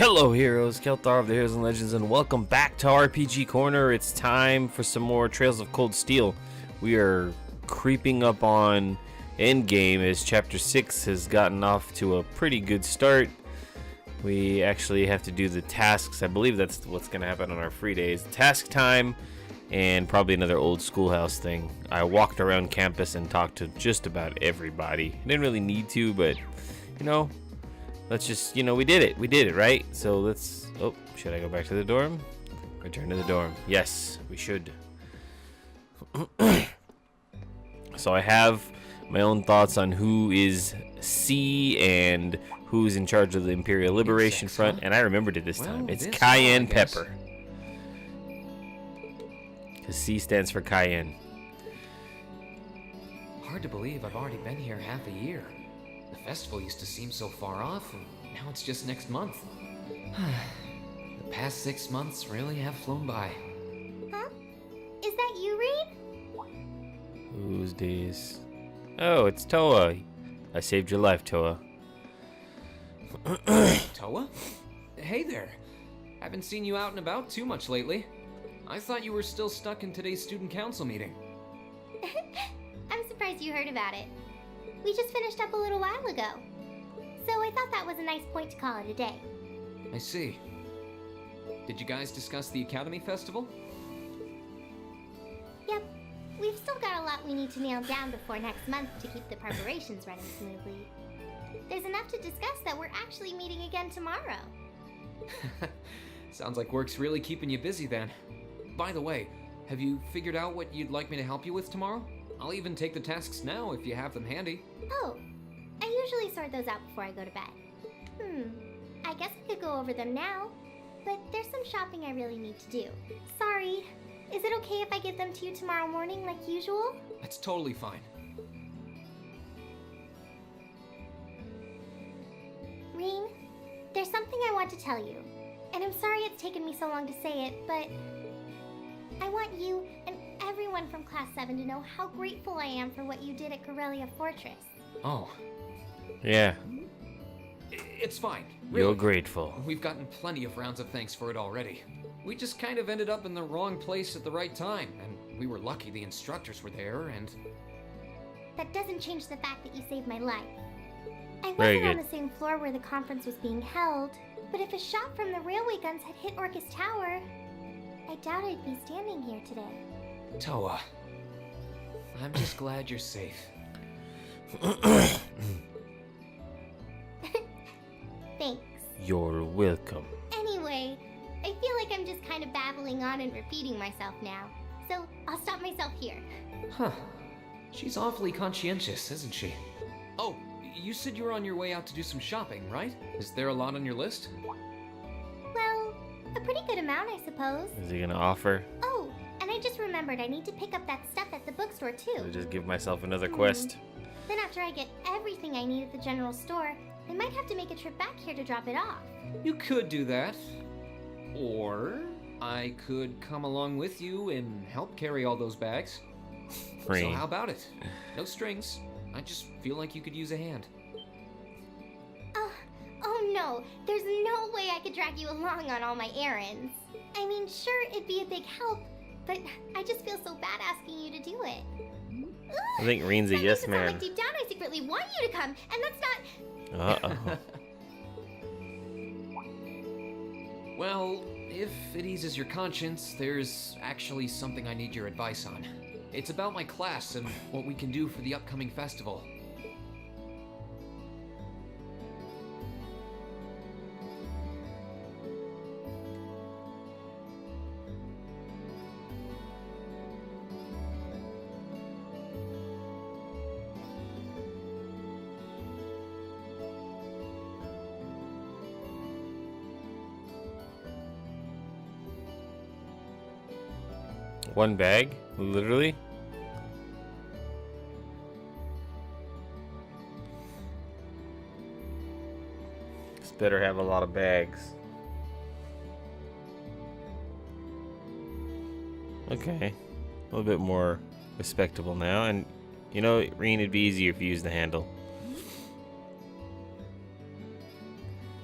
Hello heroes, Kelthar of the Heroes and Legends, and welcome back to RPG Corner. It's time for some more Trails of Cold Steel. We are creeping up on endgame as Chapter 6 has gotten off to a pretty good start. We actually have to do the tasks. I believe that's what's going to happen on our free days. Task time and probably another old schoolhouse thing. I walked around campus and talked to just about everybody. I didn't really need to, but you know, let's just, we did it, right? So let's, should I go back to the dorm? Return to the dorm. Yes, we should. So I have my own thoughts on who is C and who's in charge of the Imperial Liberation Front, and I remembered it this time. It's Cayenne Pepper. Because C stands for Cayenne. Hard to believe I've already been here half a year. The festival used to seem so far off, and now it's just next month. The past 6 months really have flown by. Huh? Is that you, Reed? Who's this? Oh, it's Towa. I saved your life, Towa. Towa? Hey there. Haven't seen you out and about too much lately. I thought you were still stuck in today's student council meeting. I'm surprised you heard about it. We just finished up a little while ago. So I thought that was a nice point to call it a day. I see. Did you guys discuss the Academy Festival? Yep. We've still got a lot we need to nail down before next month to keep the preparations running smoothly. There's enough to discuss that we're actually meeting again tomorrow. Sounds like work's really keeping you busy then. By the way, have you figured out what you'd like me to help you with tomorrow? I'll even take the tasks now if you have them handy. Oh, I usually sort those out before I go to bed. I guess I could go over them now, but there's some shopping I really need to do. Sorry, is it okay if I give them to you tomorrow morning like usual? That's totally fine. Reen, there's something I want to tell you, and I'm sorry it's taken me so long to say it, but I want you and everyone from Class 7 to know how grateful I am for what you did at Corellia Fortress. Oh. Yeah. It's fine. Really. You're grateful. We've gotten plenty of rounds of thanks for it already. We just kind of ended up in the wrong place at the right time, and we were lucky the instructors were there, and... That doesn't change the fact that you saved my life. I Very wasn't on good. the same floor where the conference was being held, but if a shot from the railway guns had hit Orcus Tower, I doubt I'd be standing here today. Towa, I'm just glad you're safe. Thanks. You're welcome. Anyway, I feel like I'm just kind of babbling on and repeating myself now, so I'll stop myself here. Huh. She's awfully conscientious, isn't she? Oh, you said you were on your way out to do some shopping, right? Is there a lot on your list? Well, a pretty good amount, I suppose. Is he gonna offer? Oh, and I just remembered I need to pick up that stuff at the bookstore too. Or just give myself another quest? Then after I get everything I need at the general store, I might have to make a trip back here to drop it off. You could do that. Or I could come along with you and help carry all those bags. So how about it? No strings. I just feel like you could use a hand. Oh no, there's no way I could drag you along on all my errands. I mean, sure, it'd be a big help, but I just feel so bad asking you to do it. I think Reen's a That yes makes it sound man. like deep down I secretly want you to come, and that's not... Uh-oh. Well, if it eases your conscience, there's actually something I need your advice on. It's about my class and what we can do for the upcoming festival. One bag? Literally? This better have a lot of bags. Okay. A little bit more respectable now. And, you know, Reen, it'd be easier if you used the handle.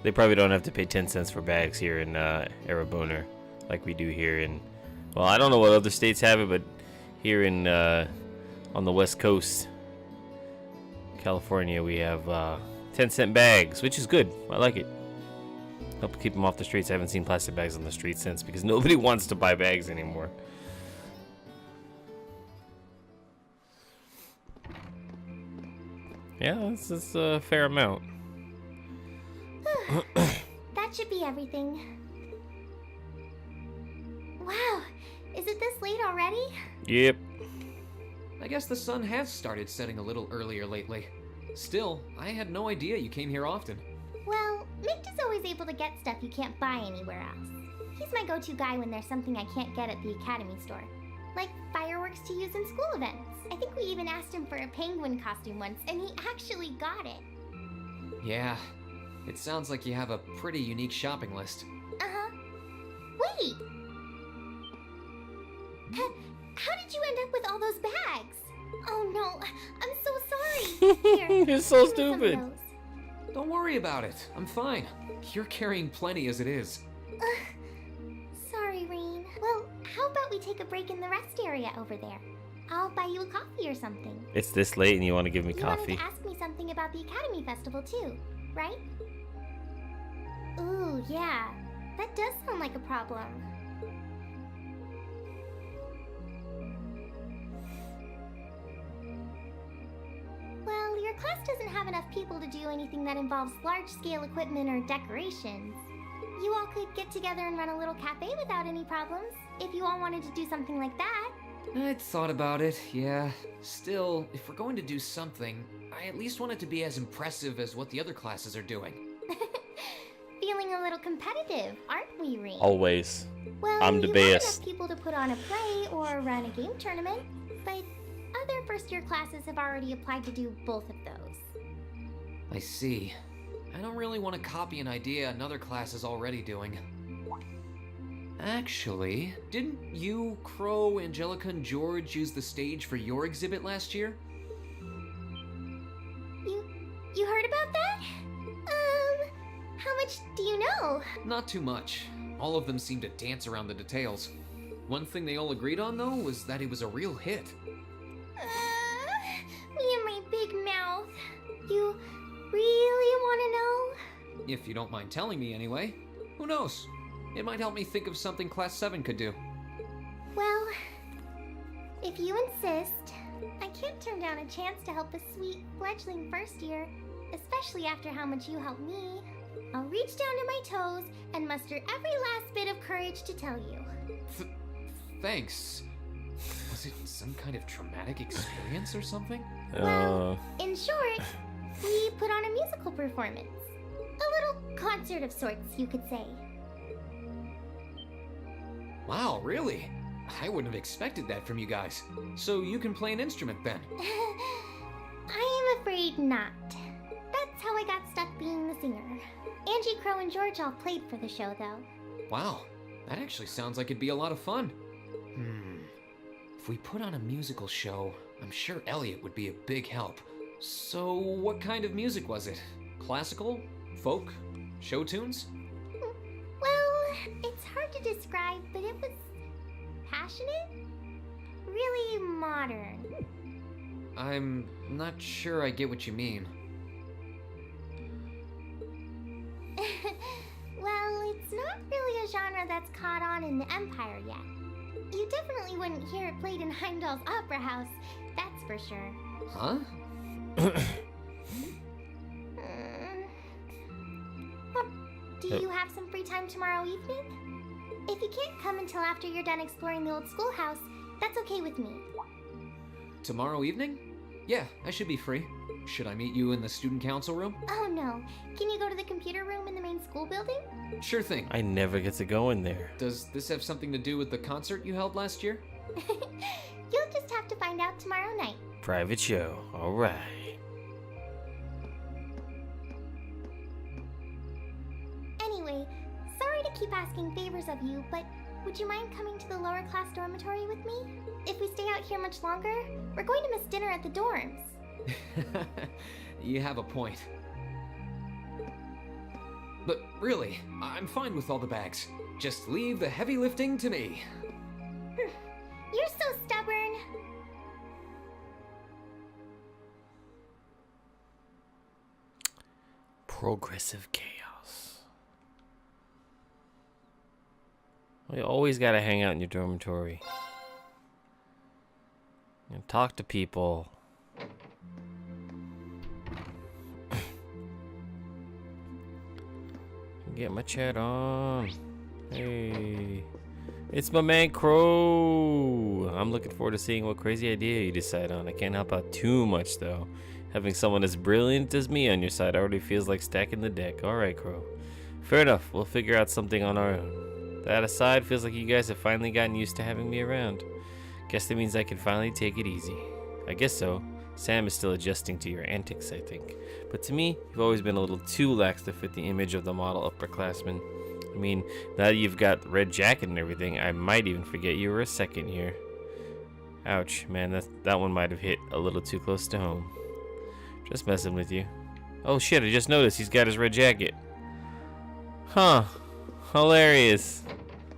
They probably don't have to pay 10 cents for bags here in Erebona like we do here in... Well, I don't know what other states have it, but here in on the West Coast, California, we have 10-cent bags, which is good. I like it. Help keep them off the streets. I haven't seen plastic bags on the street since because nobody wants to buy bags anymore. Yeah, that's a fair amount. That should be everything. Wow, is it this late already? Yep. I guess the sun has started setting a little earlier lately. Still, I had no idea you came here often. Well, Mick is always able to get stuff you can't buy anywhere else. He's my go-to guy when there's something I can't get at the Academy store. Like fireworks to use in school events. I think we even asked him for a penguin costume once, and he actually got it. Yeah, it sounds like you have a pretty unique shopping list. Uh-huh. Wait! How did you end up with all those bags? Oh no, I'm so sorry. Here, You're so give me some of stupid. those. Don't worry about it. I'm fine. You're carrying plenty as it is. Sorry, Reen. Well, how about we take a break in the rest area over there? I'll buy you a coffee or something. It's this late and you want to give me You coffee? wanted to ask me something about the Academy Festival too, right? Ooh, yeah. That does sound like a problem. Well, your class doesn't have enough people to do anything that involves large-scale equipment or decorations. You all could get together and run a little cafe without any problems, if you all wanted to do something like that. I'd thought about it, yeah. Still, if we're going to do something, I at least want it to be as impressive as what the other classes are doing. Feeling a little competitive, aren't we, Reen? Always. Well, I'm the you best. have enough people to put on a play or run a game tournament, but other first-year classes have already applied to do both of those. I see. I don't really want to copy an idea another class is already doing. Actually, didn't you, Crow, Angelica, and George use the stage for your exhibit last year? You heard about that? How much do you know? Not too much. All of them seemed to dance around the details. One thing they all agreed on, though, was that it was a real hit. Me and my big mouth. You really want to know? If you don't mind telling me anyway. Who knows? It might help me think of something Class 7 could do. Well, if you insist, I can't turn down a chance to help a sweet fledgling first year, especially after how much you helped me. I'll reach down to my toes and muster every last bit of courage to tell you. Thanks. Was it some kind of traumatic experience or something? Well, in short, we put on a musical performance. A little concert of sorts, you could say. Wow, really? I wouldn't have expected that from you guys. So you can play an instrument then? I am afraid not. That's how I got stuck being the singer. Angie, Crow, and George all played for the show, though. Wow, that actually sounds like it'd be a lot of fun. If we put on a musical show, I'm sure Elliot would be a big help. So what kind of music was it? Classical? Folk? Show tunes? Well, it's hard to describe, but it was passionate? Really modern. I'm not sure I get what you mean. Well, it's not really a genre that's caught on in the Empire yet. You definitely wouldn't hear it played in Heimdall's Opera House, that's for sure. Huh? Do you have some free time tomorrow evening? If you can't come until after you're done exploring the old schoolhouse, that's okay with me. Tomorrow evening? Yeah, I should be free. Should I meet you in the student council room? Oh no, can you go to the computer room in the main school building? Sure thing. I never get to go in there. Does this have something to do with the concert you held last year? You'll just have to find out tomorrow night. Private show. All right. Anyway, sorry to keep asking favors of you, but would you mind coming to the lower class dormitory with me? If we stay out here much longer, we're going to miss dinner at the dorms. You have a point. But really, I'm fine with all the bags. Just leave the heavy lifting to me. You're so stubborn. Progressive chaos. We always gotta hang out in your dormitory. And talk to people. Get my chat on. Hey. It's my man Crow. I'm looking forward to seeing what crazy idea you decide on. I can't help out too much though. Having someone as brilliant as me on your side already feels like stacking the deck. Alright, Crow. Fair enough. We'll figure out something on our own. That aside, feels like you guys have finally gotten used to having me around. Guess that means I can finally take it easy. I guess so. Sam is still adjusting to your antics, I think. But to me, you've always been a little too lax to fit the image of the model upperclassman. I mean, now that you've got the red jacket and everything, I might even forget you were a second year. Ouch, man, that one might have hit a little too close to home. Just messing with you. Oh shit, I just noticed he's got his red jacket. Huh. Hilarious.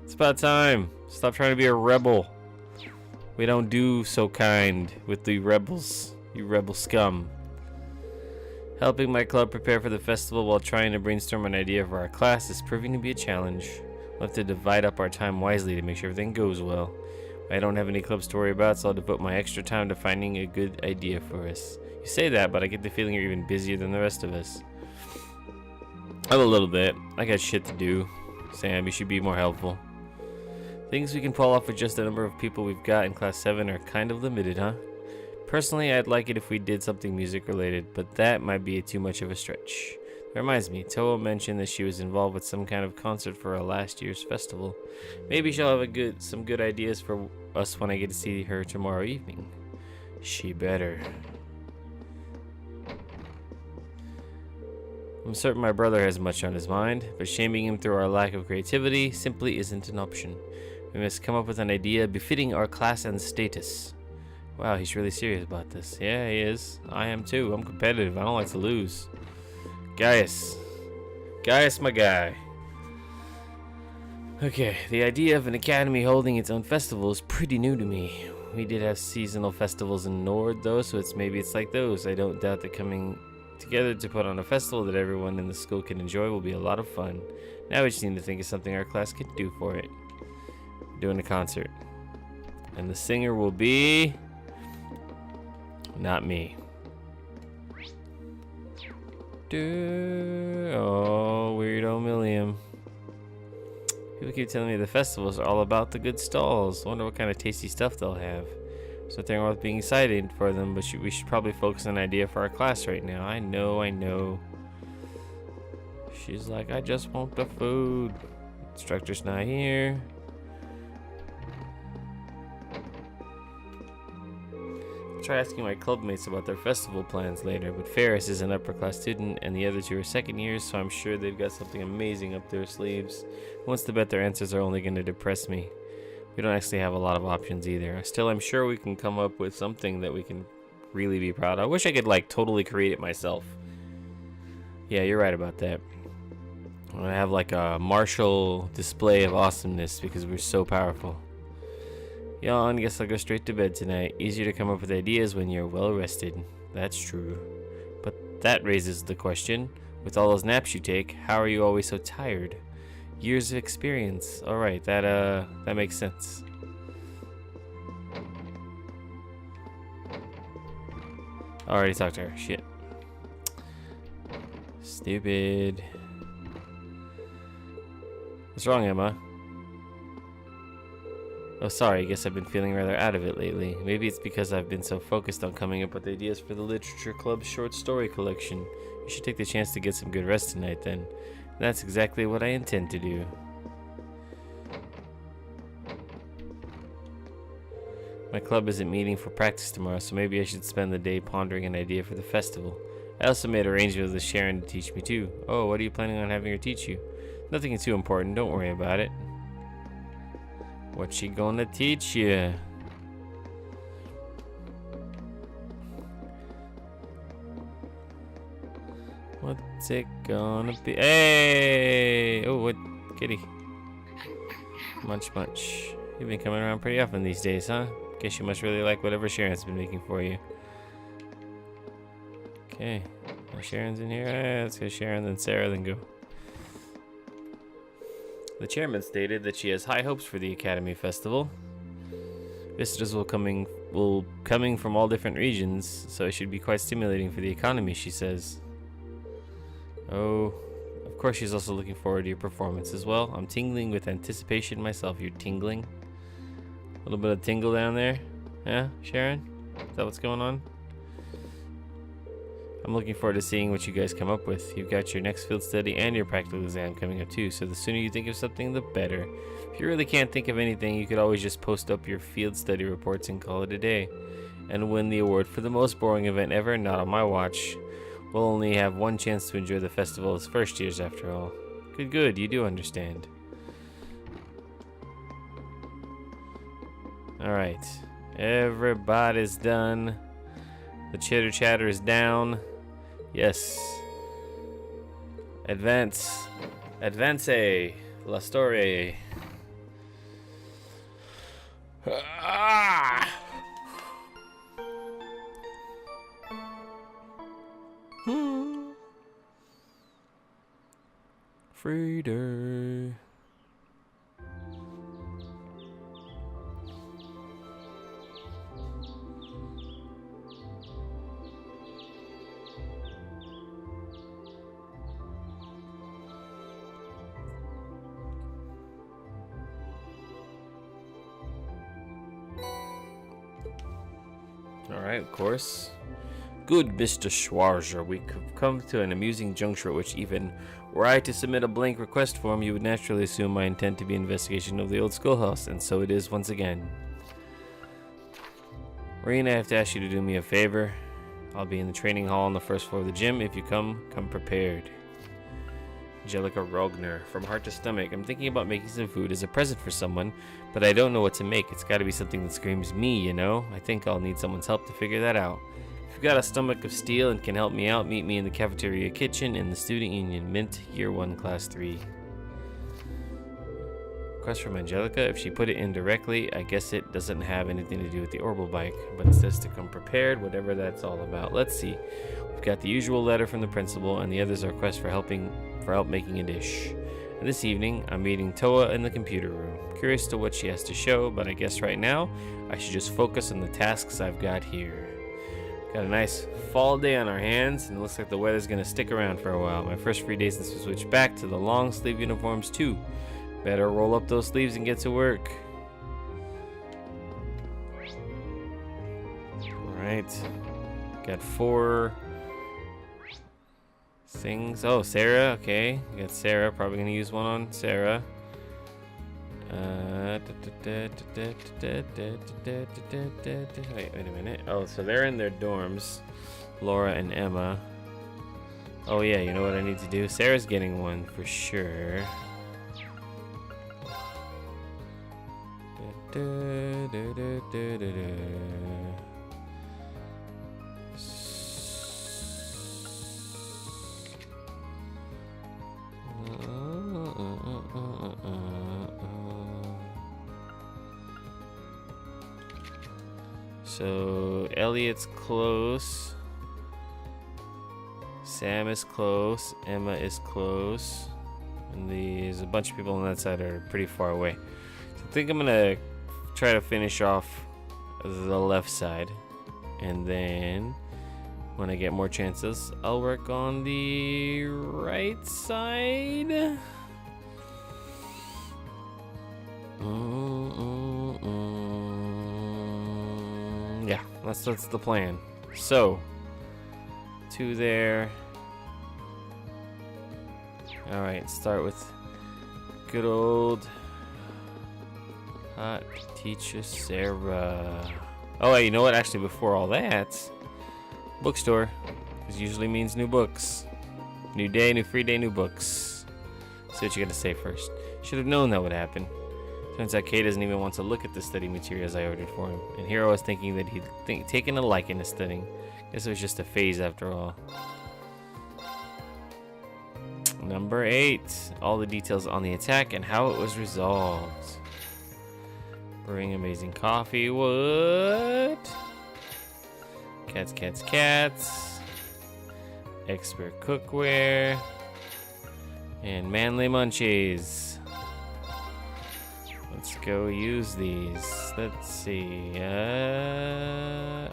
It's about time. Stop trying to be a rebel. We don't do so kind with the rebels. You rebel scum. Helping my club prepare for the festival while trying to brainstorm an idea for our class is proving to be a challenge. We'll have to divide up our time wisely to make sure everything goes well. I don't have any clubs to worry about, so I'll devote my extra time to finding a good idea for us. You say that, but I get the feeling you're even busier than the rest of us. I'm a little bit. I got shit to do. Sam, you should be more helpful. Things we can pull off with just the number of people we've got in Class 7 are kind of limited, huh? Personally, I'd like it if we did something music related, but that might be too much of a stretch. That reminds me, Towa mentioned that she was involved with some kind of concert for our last year's festival. Maybe she'll have some good ideas for us when I get to see her tomorrow evening. She better. I'm certain my brother has much on his mind, but shaming him through our lack of creativity simply isn't an option. We must come up with an idea befitting our class and status. Wow, he's really serious about this. Yeah, he is. I am too. I'm competitive. I don't like to lose. Gaius. Gaius, my guy. Okay, the idea of an academy holding its own festival is pretty new to me. We did have seasonal festivals in Nord, though, so maybe it's like those. I don't doubt that coming together to put on a festival that everyone in the school can enjoy will be a lot of fun. Now we just need to think of something our class could do for it. Doing a concert. And the singer will be... not me. Oh, Weirdo Milliam. People keep telling me the festivals are all about the good stalls. Wonder what kind of tasty stuff they'll have. There's nothing wrong with being excited for them, but we should probably focus on an idea for our class right now. I know. She's like, I just want the food. Instructor's not here. I'll try asking my clubmates about their festival plans later, but Ferris is an upper class student and the other two are second years, so I'm sure they've got something amazing up their sleeves. Who wants to bet their answers are only going to depress me? We don't actually have a lot of options either. Still, I'm sure we can come up with something that we can really be proud of. I wish I could like totally create it myself. Yeah, you're right about that. I'm gonna have like a martial display of awesomeness because we're so powerful. Yawn, guess I'll go straight to bed tonight. Easier to come up with ideas when you're well rested. That's true. But that raises the question, with all those naps you take, how are you always so tired? Years of experience. Alright, that makes sense. I already talked to her. Shit. Stupid. What's wrong, Emma? Oh, sorry, I guess I've been feeling rather out of it lately. Maybe it's because I've been so focused on coming up with ideas for the Literature Club's short story collection. You should take the chance to get some good rest tonight, then. That's exactly what I intend to do. My club isn't meeting for practice tomorrow, so maybe I should spend the day pondering an idea for the festival. I also made arrangements with Sharon to teach me too. Oh, what are you planning on having her teach you? Nothing too important, don't worry about it. What's she gonna teach you? What's it gonna be? Hey! Oh, what? Kitty. Munch, munch. You've been coming around pretty often these days, huh? Guess you must really like whatever Sharon's been making for you. Okay. Sharon's in here. Let's go Sharon, then Sarah, then go. The chairman stated that she has high hopes for the Academy Festival. Visitors will coming from all different regions, so it should be quite stimulating for the economy, she says. Oh, of course she's also looking forward to your performance as well. I'm tingling with anticipation myself. You're tingling? A little bit of tingle down there? Yeah, Sharon? Is that what's going on? I'm looking forward to seeing what you guys come up with. You've got your next field study and your practical exam coming up too, so the sooner you think of something, the better. If you really can't think of anything, you could always just post up your field study reports and call it a day. And win the award for the most boring event ever, not on my watch. We'll only have one chance to enjoy the festival as first years after all. Good, you do understand. Alright, everybody's done. The chitter chatter is down. Yes. Advance. La story. Ah! Friday. Alright, of course. Good, Mr. Schwarzer. We have come to an amusing juncture at which even were I to submit a blank request form, you would naturally assume my intent to be investigation of the old schoolhouse, and so it is once again. Rain, I have to ask you to do me a favor. I'll be in the training hall on the first floor of the gym. If you come prepared. Angelica Rogner. From heart to stomach, I'm thinking about making some food as a present for someone, but I don't know what to make. It's got to be something that screams me, you know? I think I'll need someone's help to figure that out. If you've got a stomach of steel and can help me out, meet me in the cafeteria kitchen in the Student Union, Mint, Year 1, Class 3. Request from Angelica. If she put it in directly, I guess it doesn't have anything to do with the orbital bike, but it says to come prepared, whatever that's all about. Let's see. We've got the usual letter from the principal, and the others are requests for help making a dish. And this evening, I'm meeting Towa in the computer room. Curious to what she has to show, but I guess right now, I should just focus on the tasks I've got here. Got a nice fall day on our hands, and it looks like the weather's gonna stick around for a while. My first free day since we switched back to the long sleeve uniforms too. Better roll up those sleeves and get to work. Alright. Got 4 things. Oh, Sarah, okay. We got Sarah, probably gonna use one on Sarah. Wait a minute. Oh, so they're in their dorms, Laura and Emma. Oh yeah, you know what I need to do? Sarah's getting one for sure. So Elliot's close, Sam is close, Emma is close, and there's a bunch of people on that side that are pretty far away. So I think I'm gonna try to finish off the left side, and then when I get more chances, I'll work on the right side. Yeah, that's the plan. So, 2 there. Alright, start with good old hot teacher Sarah. Oh, wait, you know what? Actually, before all that, bookstore. This usually means new books. New day, new free day, new books. See what you gotta say first. Should have known that would happen. Turns out Kay doesn't even want to look at the study materials I ordered for him. And here I was thinking that he'd taken a liking to studying. Guess it was just a phase after all. Number 8. All the details on the attack and how it was resolved. Brewing amazing coffee. What? Cats, cats, cats. Expert cookware. And manly munchies. Let's go use these. Let's see.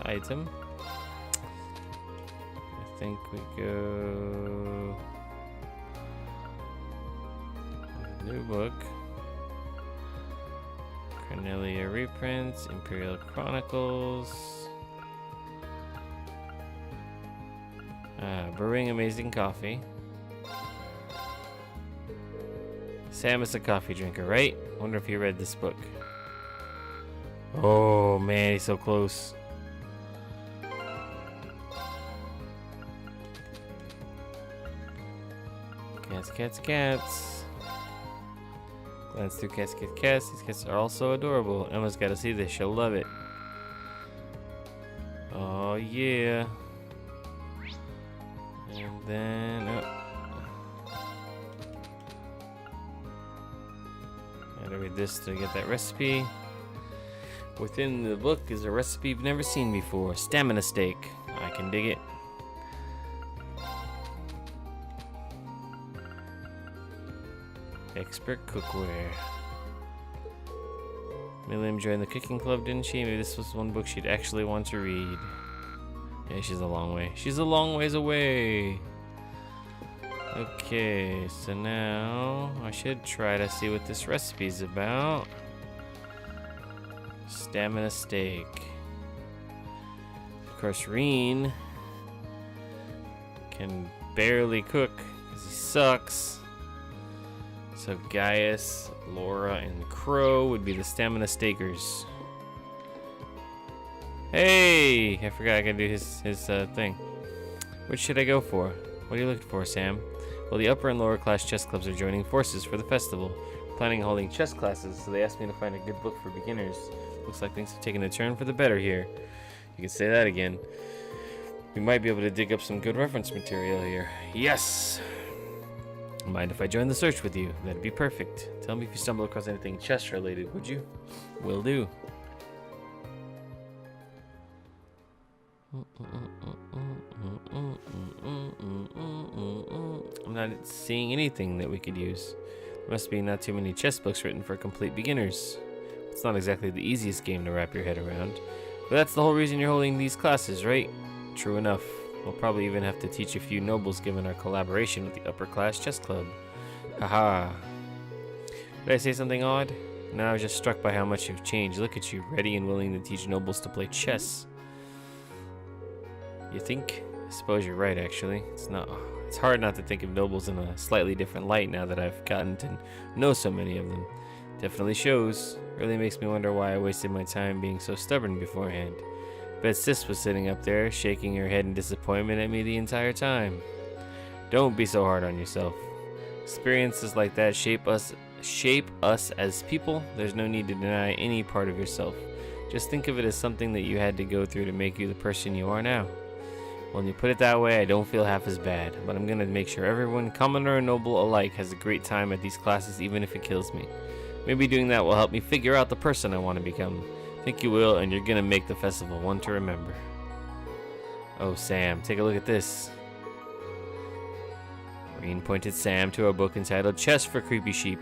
Item. I think we go. New book. Cornelia reprints. Imperial Chronicles. Brewing amazing coffee. Sam is a coffee drinker, right? Wonder if he read this book. Oh man, he's so close. Cats, cats, cats. Glance through cats, cats, cats. These cats are all so adorable. Emma's got to see this. She'll love it. Oh yeah. And then gotta read this to get that recipe. Within the book is a recipe you've never seen before. Stamina steak. I can dig it. Expert cookware. Milliam joined the cooking club, didn't she? Maybe this was one book she'd actually want to read. Yeah, she's a long way. She's a long ways away. Okay, so now I should try to see what this recipe's about. Stamina steak. Of course, Reen can barely cook because he sucks. So Gaius, Laura, and Crow would be the stamina stakers. Hey! I forgot I gotta do his thing. Which should I go for? What are you looking for, Sam? Well, the upper and lower class chess clubs are joining forces for the festival. Planning on holding chess classes, so they asked me to find a good book for beginners. Looks like things have taken a turn for the better here. You can say that again. We might be able to dig up some good reference material here. Yes! Mind if I join the search with you? That'd be perfect. Tell me if you stumble across anything chess related, would you? Will do. I'm not seeing anything that we could use. There must be not too many chess books written for complete beginners. It's not exactly the easiest game to wrap your head around. But that's the whole reason you're holding these classes, right? True enough. We'll probably even have to teach a few nobles given our collaboration with the upper class chess club. Haha. Did I say something odd? No, I was just struck by how much you've changed. Look at you, ready and willing to teach nobles to play chess. You think? I suppose you're right, actually. It's hard not to think of nobles in a slightly different light now that I've gotten to know so many of them. Definitely shows. Really makes me wonder why I wasted my time being so stubborn beforehand. Bet Sis was sitting up there, shaking her head in disappointment at me the entire time. Don't be so hard on yourself. Experiences like that shape us as people. There's no need to deny any part of yourself. Just think of it as something that you had to go through to make you the person you are now. When you put it that way, I don't feel half as bad, but I'm gonna make sure everyone, commoner and noble alike, has a great time at these classes even if it kills me. Maybe doing that will help me figure out the person I want to become. Think you will, and you're gonna make the festival one to remember. Oh, Sam, take a look at this. Green pointed Sam to a book entitled Chess for Creepy Sheep.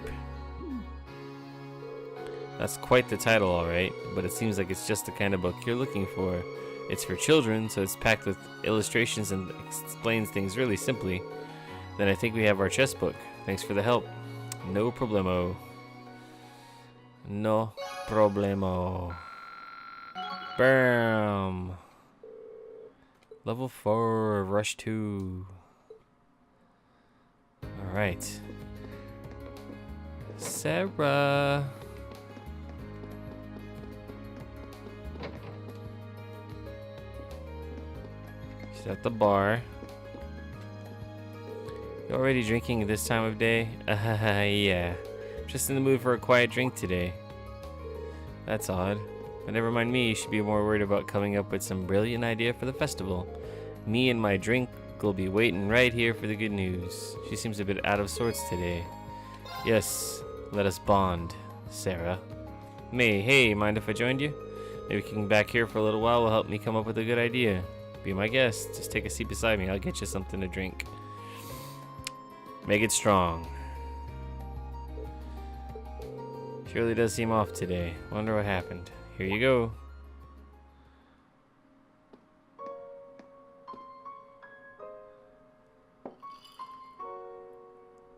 That's quite the title, alright, but it seems like it's just the kind of book you're looking for. It's for children, so it's packed with illustrations and explains things really simply. Then I think we have our chess book. Thanks for the help. No problemo. No problemo. Bam! Level 4, Rush 2. Alright. Sarah. She's at the bar. You already drinking at this time of day? Yeah. Just in the mood for a quiet drink today. That's odd. But never mind me, you should be more worried about coming up with some brilliant idea for the festival. Me and my drink will be waiting right here for the good news. She seems a bit out of sorts today. Yes, let us bond, Sara. Mae, hey, mind if I joined you? Maybe kicking back here for a little while will help me come up with a good idea. Be my guest. Just take a seat beside me. I'll get you something to drink. Make it strong. She really does seem off today. Wonder what happened. Here you go.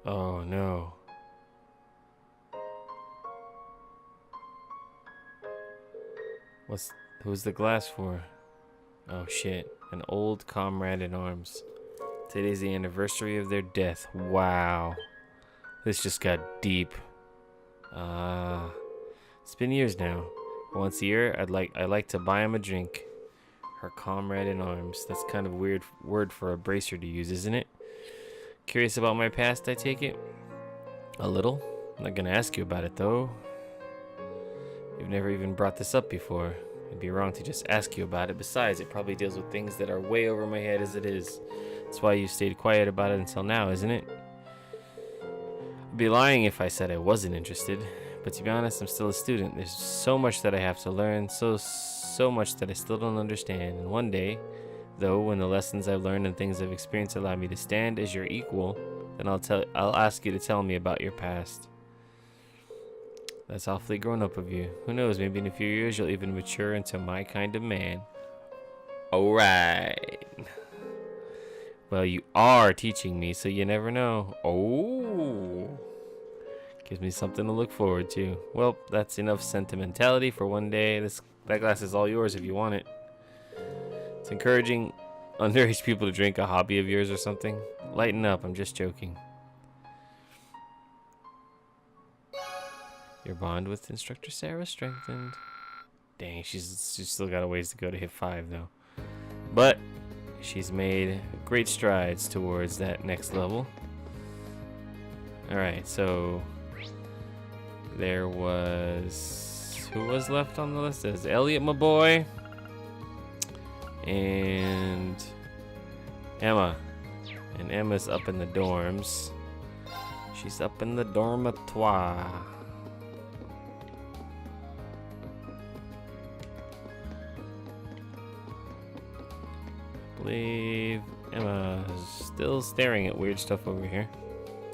Oh no. Who's the glass for? Oh shit. An old comrade in arms. Today's the anniversary of their death. Wow. This just got deep. It's been years now. Once a year, I like to buy him a drink. Her comrade in arms. That's kind of a weird word for a bracer to use, isn't it? Curious about my past, I take it? A little. I'm not gonna ask you about it, though. You've never even brought this up before. It'd be wrong to just ask you about it. Besides, it probably deals with things that are way over my head as it is. That's why you stayed quiet about it until now, isn't it? I'd be lying if I said I wasn't interested. But to be honest, I'm still a student. There's so much that I have to learn, so much that I still don't understand. And one day, though, when the lessons I've learned and things I've experienced allow me to stand as your equal, then I'll ask you to tell me about your past. That's awfully grown up of you. Who knows, maybe in a few years you'll even mature into my kind of man. Alright. Well, you are teaching me, so you never know. Oh. Gives me something to look forward to. Well, that's enough sentimentality for one day. That glass is all yours if you want it. It's encouraging underage people to drink a hobby of yours or something. Lighten up, I'm just joking. Your bond with instructor Sara strengthened. Dang, she's still got a ways to go to hit 5 though. But she's made great strides towards that next level. Alright, so there was... Who was left on the list? There's Elliot, my boy. And Emma. And Emma's up in the dorms. She's up in the dormitoire. I believe Emma's still staring at weird stuff over here.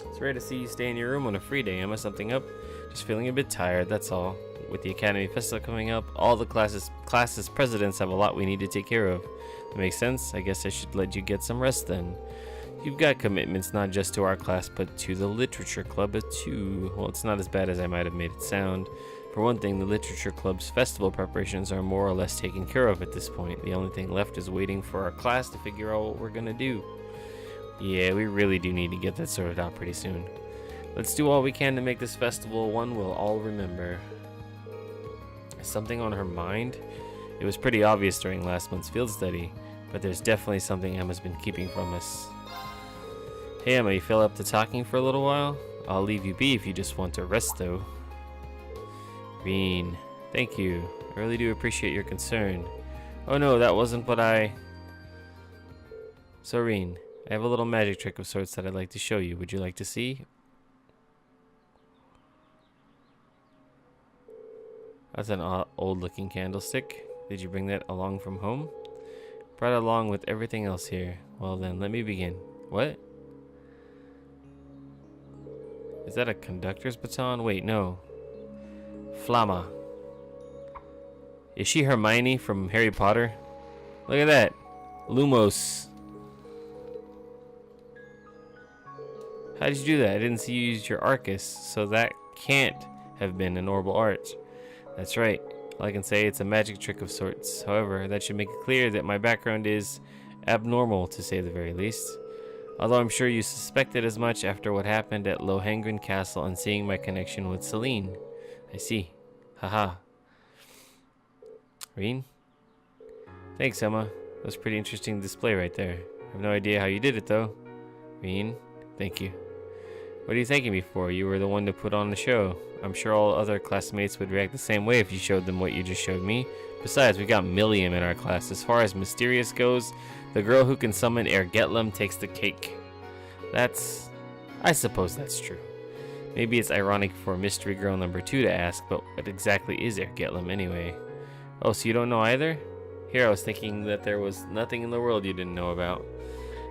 It's rare to see you stay in your room on a free day, Emma. Something up? Just feeling a bit tired, that's all. With the Academy Festival coming up, all the classes presidents have a lot we need to take care of. That makes sense. I guess I should let you get some rest then. You've got commitments not just to our class, but to the literature club too. Well, it's not as bad as I might have made it sound. For one thing, the literature club's festival preparations are more or less taken care of at this point. The only thing left is waiting for our class to figure out what we're gonna do. Yeah, we really do need to get that sorted out pretty soon. Let's do all we can to make this festival one we'll all remember. Is something on her mind? It was pretty obvious during last month's field study, but there's definitely something Emma's been keeping from us. Hey Emma, you feel up to talking for a little while? I'll leave you be if you just want to rest though. Reen, thank you. I really do appreciate your concern. Oh no, that wasn't what I... So Reen, I have a little magic trick of sorts that I'd like to show you. Would you like to see? That's an old looking candlestick. Did you bring that along from home? Brought it along with everything else here. Well then, let me begin. What? Is that a conductor's baton? Wait, no. Flamma. Is she Hermione from Harry Potter? Look at that. Lumos. How did you do that? I didn't see you use your Arcus, so that can't have been an orbital arch. That's right. All I can say, it's a magic trick of sorts. However, that should make it clear that my background is abnormal, to say the very least. Although I'm sure you suspected as much after what happened at Lohengrin Castle and seeing my connection with Celine. I see. Haha. Reen? Thanks, Emma. That was a pretty interesting display right there. I have no idea how you did it, though. Reen? Thank you. What are you thanking me for? You were the one to put on the show. I'm sure all other classmates would react the same way if you showed them what you just showed me. Besides, we got Milliam in our class. As far as mysterious goes, the girl who can summon Ergetlem takes the cake. I suppose that's true. Maybe it's ironic for mystery girl number 2 to ask, but what exactly is Ergetlem anyway? Oh, so you don't know either? Here, I was thinking that there was nothing in the world you didn't know about.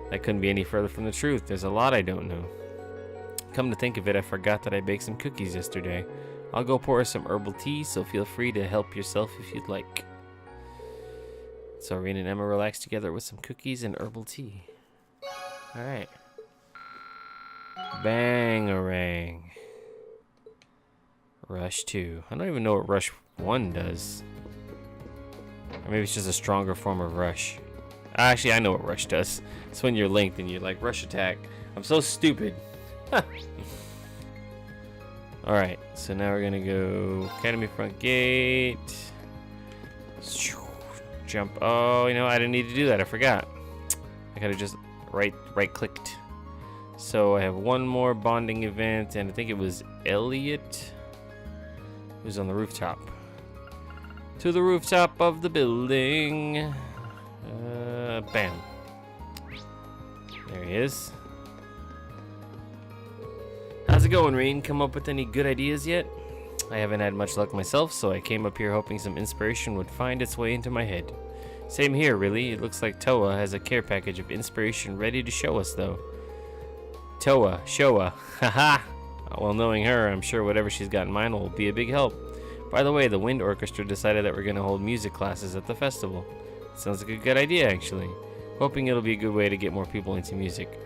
That couldn't be any further from the truth. There's a lot I don't know. Come to think of it, I forgot that I baked some cookies yesterday. I'll go pour some herbal tea, so feel free to help yourself if you'd like. So Irene and Emma relax together with some cookies and herbal tea. Alright. Bangarang. Rush 2. I don't even know what Rush 1 does. Or maybe it's just a stronger form of Rush. Actually, I know what Rush does. It's when you're linked and you're like, Rush attack. I'm so stupid. Alright, so now we're gonna go Academy Front Gate. Jump. Oh, you know, I didn't need to do that. I forgot. I could have just right clicked. So I have one more bonding event, and I think it was Elliot who's on the rooftop. To the rooftop of the building. Bam. There he is. How's it going, Rain? Come up with any good ideas yet? I haven't had much luck myself, so I came up here hoping some inspiration would find its way into my head. Same here, really. It looks like Towa has a care package of inspiration ready to show us, though. Towa, Showa, haha! Well, knowing her, I'm sure whatever she's got in mind will be a big help. By the way, the Wind Orchestra decided that we're going to hold music classes at the festival. Sounds like a good idea, actually. Hoping it'll be a good way to get more people into music.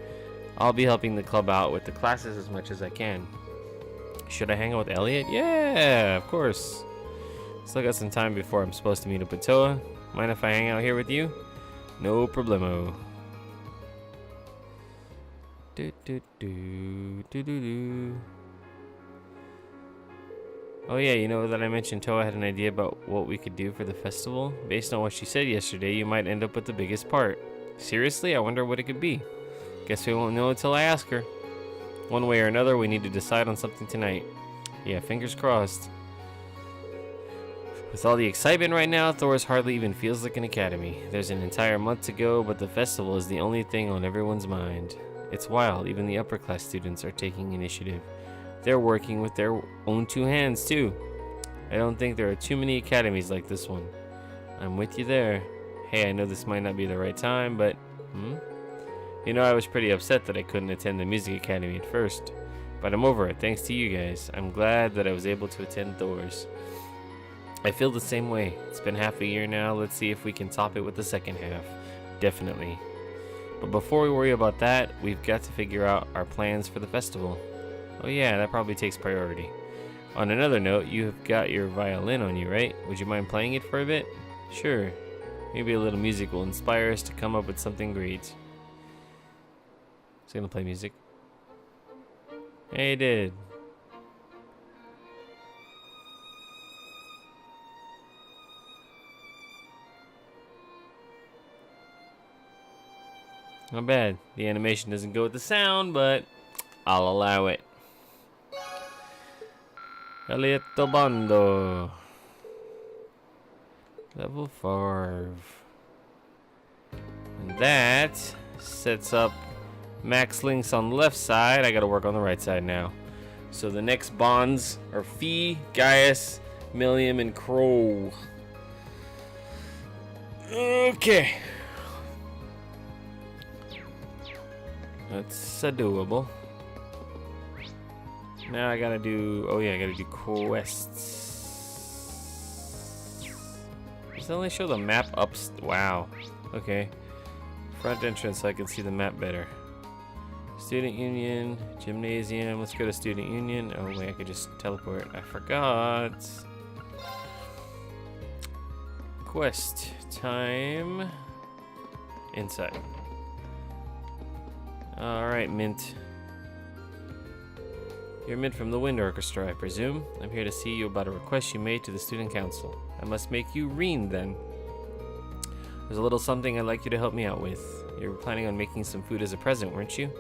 I'll be helping the club out with the classes as much as I can. Should I hang out with Elliot? Yeah, of course. Still got some time before I'm supposed to meet up with Towa. Mind if I hang out here with you? No problemo. Oh yeah, you know that I mentioned Towa had an idea about what we could do for the festival? Based on what she said yesterday, you might end up with the biggest part. Seriously? I wonder what it could be. Guess we won't know until I ask her. One way or another, we need to decide on something tonight. Yeah, fingers crossed. With all the excitement right now, Thor's hardly even feels like an academy. There's an entire month to go, but the festival is the only thing on everyone's mind. It's wild, even the upper class students are taking initiative. They're working with their own 2 hands, too. I don't think there are too many academies like this one. I'm with you there. Hey, I know this might not be the right time, but... You know, I was pretty upset that I couldn't attend the music academy at first. But I'm over it, thanks to you guys. I'm glad that I was able to attend Thor's. I feel the same way. It's been half a year now. Let's see if we can top it with the second half. Definitely. But before we worry about that, we've got to figure out our plans for the festival. Oh yeah, that probably takes priority. On another note, you've got your violin on you, right? Would you mind playing it for a bit? Sure. Maybe a little music will inspire us to come up with something great. Is he gonna play music? Hey, he did. Not bad. The animation doesn't go with the sound, but I'll allow it. Elieto Bando. Level 5. And that sets up Max Links on the left side. I gotta work on the right side now. So the next bonds are Fee, Gaius, Milliam, and Crow. Okay. That's doable. Now I gotta do... Oh yeah, I gotta do quests. Does it only show the map up? Wow. Okay. Front entrance so I can see the map better. Student Union, Gymnasium. Let's go to Student Union. Oh wait, I could just teleport. I forgot. Quest time. Inside. Alright, Mint. You're Mint from the Wind Orchestra, I presume. I'm here to see you about a request you made to the Student Council. I must make you Reen, then. There's a little something I'd like you to help me out with. You were planning on making some food as a present, weren't you?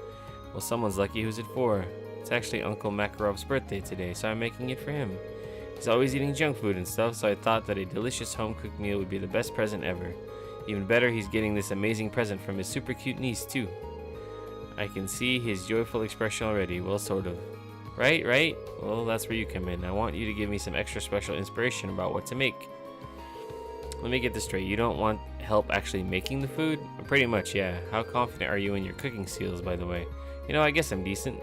Well, someone's lucky. Who's it for? It's actually Uncle Makarov's birthday today, so I'm making it for him. He's always eating junk food and stuff, so I thought that a delicious home-cooked meal would be the best present ever. Even better, he's getting this amazing present from his super cute niece, too. I can see his joyful expression already. Well, sort of. Right? Well, that's where you come in. I want you to give me some extra special inspiration about what to make. Let me get this straight. You don't want help actually making the food? Pretty much, yeah. How confident are you in your cooking skills, by the way? You know, I guess I'm decent.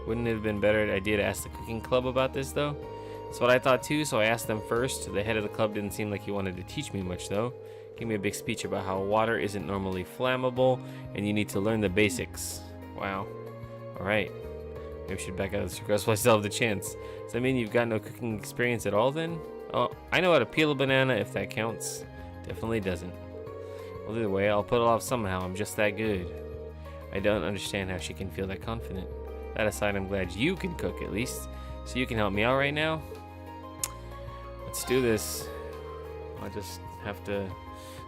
Wouldn't it have been a better idea to ask the cooking club about this, though? That's what I thought, too, so I asked them first. The head of the club didn't seem like he wanted to teach me much, though. Gave me a big speech about how water isn't normally flammable, and you need to learn the basics. Wow. Alright. Maybe I should back out of the circus while I still have the chance. Does that mean you've got no cooking experience at all, then? Oh, I know how to peel a banana, if that counts. Definitely doesn't. Well, either way, I'll pull it off somehow. I'm just that good. I don't understand how she can feel that confident. That aside, I'm glad you can cook, at least. So you can help me out right now? Let's do this. I just have to...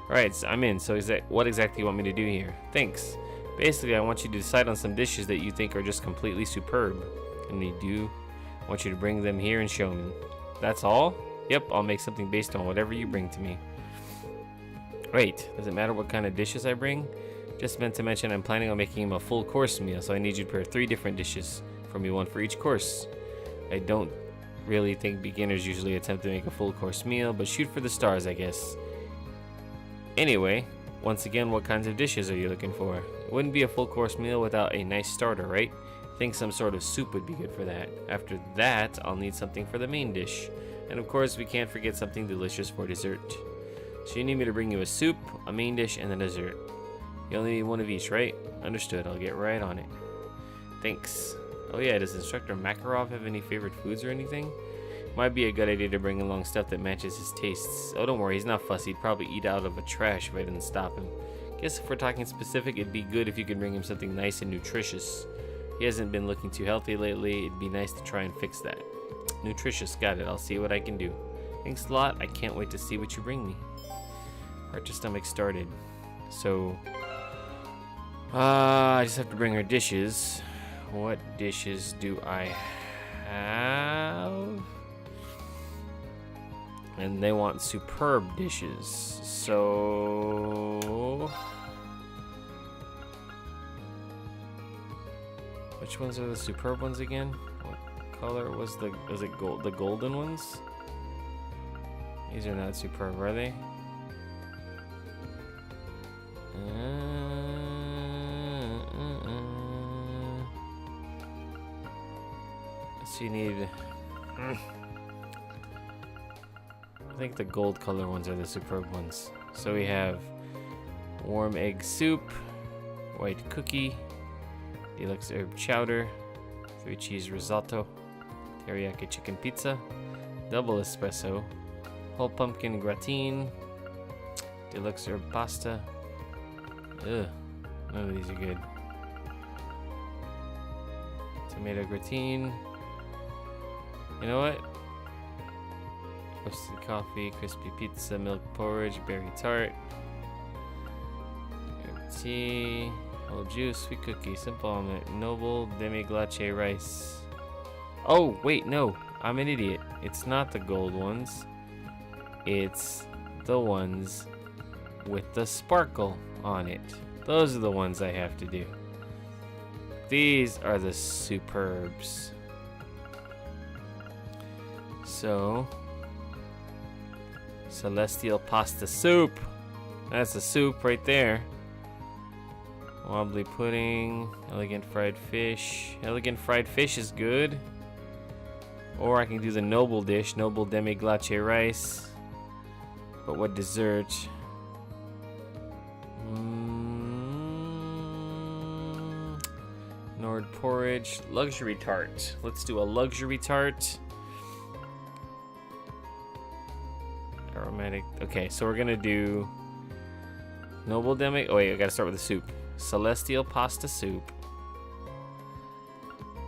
Alright, so I'm in. So what exactly do you want me to do here? Thanks. Basically, I want you to decide on some dishes that you think are just completely superb. And when you do, I want you to bring them here and show me. That's all? Yep, I'll make something based on whatever you bring to me. Wait, does it matter what kind of dishes I bring? Just meant to mention I'm planning on making him a full course meal, so I need you to prepare 3 different dishes for me, 1 for each course. I don't really think beginners usually attempt to make a full course meal, but shoot for the stars, I guess. Anyway, once again, what kinds of dishes are you looking for? It wouldn't be a full course meal without a nice starter, right? I think some sort of soup would be good for that. After that, I'll need something for the main dish. And of course, we can't forget something delicious for dessert. So you need me to bring you a soup, a main dish, and a dessert. You only need 1 of each, right? Understood, I'll get right on it. Thanks. Oh yeah, does Instructor Makarov have any favorite foods or anything? Might be a good idea to bring along stuff that matches his tastes. Oh, don't worry, he's not fussy. He'd probably eat out of a trash if I didn't stop him. Guess if we're talking specific, it'd be good if you could bring him something nice and nutritious. He hasn't been looking too healthy lately. It'd be nice to try and fix that. Nutritious, got it. I'll see what I can do. Thanks a lot. I can't wait to see what you bring me. Heart to stomach started. So, I just have to bring her dishes. What dishes do I have? And they want superb dishes. So, which ones are the superb ones again? What color was it gold? The golden ones? These are not superb, are they? So you need... I think the gold color ones are the superb ones. So we have warm egg soup, white cookie, deluxe herb chowder, 3 cheese risotto, teriyaki chicken pizza, double espresso, whole pumpkin gratin, deluxe herb pasta. Ugh, none of these are good. Tomato gratin. You know what? Roasted coffee, crispy pizza, milk porridge, berry tart, herb tea, whole juice, sweet cookie, simple omelet, noble demi-glace rice. Oh, wait, no, I'm an idiot. It's not the gold ones. It's the ones with the sparkle on it. Those are the ones I have to do. These are the superbs. So, celestial pasta soup. That's the soup right there. Wobbly pudding, elegant fried fish. Elegant fried fish is good. Or I can do the noble dish, noble demi-glace rice. But what dessert? Nord porridge, luxury tart. Let's do a luxury tart. Aromatic. Okay, so we're gonna do noble demi. Oh wait, I gotta start with the soup. Celestial pasta soup.